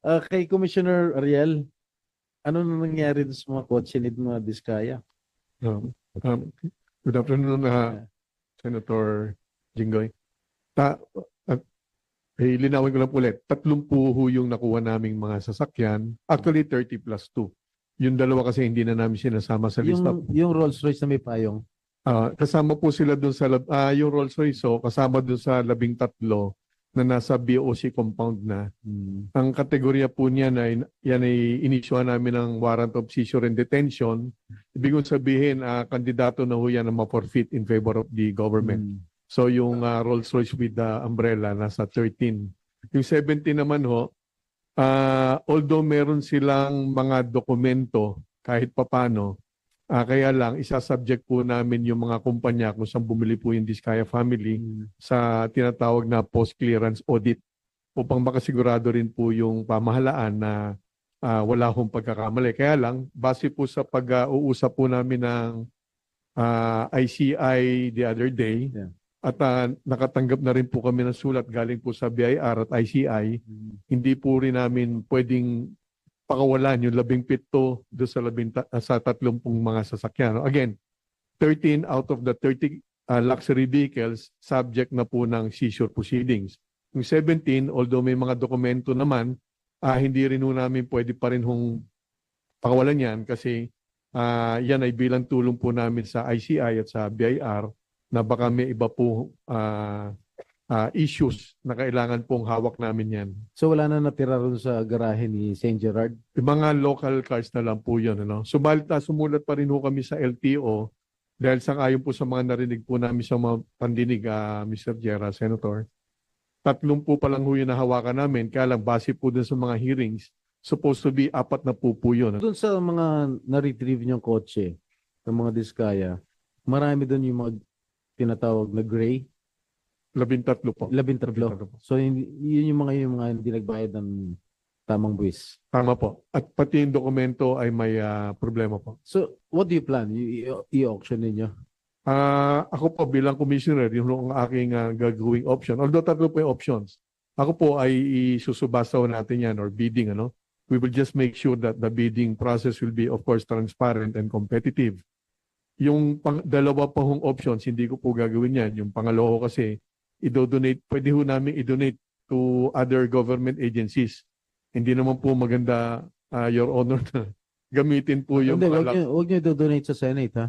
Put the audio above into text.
Kay Commissioner Ariel, ano na nangyari dun sa mga kotse ni mga Diskaya? Um, um, Good afternoon, Ah, Senator Jinggoy. Ta at linawin ko lang po ulit, 30 ho yung nakuha naming mga sasakyan. Actually, 30 plus 2. Yung dalawa kasi hindi na namin sinasama sa list of. yung Rolls Royce na may payong. Kasama po sila dun sa, yung Rolls Royce, so, kasama dun sa 13 na nasa BOC compound na. Ang kategorya po niya na yan ay inisyuhan namin ng warrant of seizure and detention. Ibig kong sabihin, kandidato na ho yan na ma-forfeit in favor of the government. So yung Rolls Royce with the umbrella nasa 13. Yung 17 naman ho, although meron silang mga dokumento kahit papano, kaya lang isasubject po namin yung mga kumpanya kung saan bumili po yung Diskaya family sa tinatawag na post-clearance audit upang makasigurado rin po yung pamahalaan na wala hong pagkakamali. Kaya lang, base po sa pag-uusap po namin ng ICI the other day, Yeah. at nakatanggap na rin po kami ng sulat galing po sa BIR at ICI, hindi po rin namin pwedeng pakawalan yung 17 doon sa 30 mga sasakyan. Again, 13 out of the 30 luxury vehicles subject na po ng seizure proceedings. Yung 17, although may mga dokumento naman, hindi rin po namin pwede pa rin hong pakawalan yan kasi yan ay bilang tulong po namin sa ICI at sa BIR na baka may iba po issues na kailangan pong hawak namin yan. So wala na natira ron sa garahe ni St. Gerard? Yung mga local cars na lang po yun. Ano? Sumulat pa rin po kami sa LTO dahil sang-ayon po sa mga narinig po namin sa mga pandinig, Mr. Guerra, Senator. 3 po pa lang ho yung nahawakan namin, kaya lang base po dun sa mga hearings, supposed to be 4 na po yun. Doon sa mga na-retrieve niyong kotse ng mga Diskaya, marami doon yung mga tinatawag na gray. 13 po. 13. 13 po. So yun yung mga hindi nagbayad ng tamang buwis. Tama po. At pati yung dokumento ay may problema po. So what do you plan? I-auction ninyo? Ako po bilang commissioner, yung aking gagawing option. Although 3 po yung options. Ako po ay isusubasaw natin yan or bidding. Ano? We will just make sure that the bidding process will be of course transparent and competitive. Yung dalawa pa hong options, hindi ko po gagawin yan. Yung pangalawa kasi, pwede ho namin i-donate to other government agencies. Hindi naman po maganda, Your Honor, na gamitin po yung... Hindi, huwag nyo i-donate sa Senate, ha?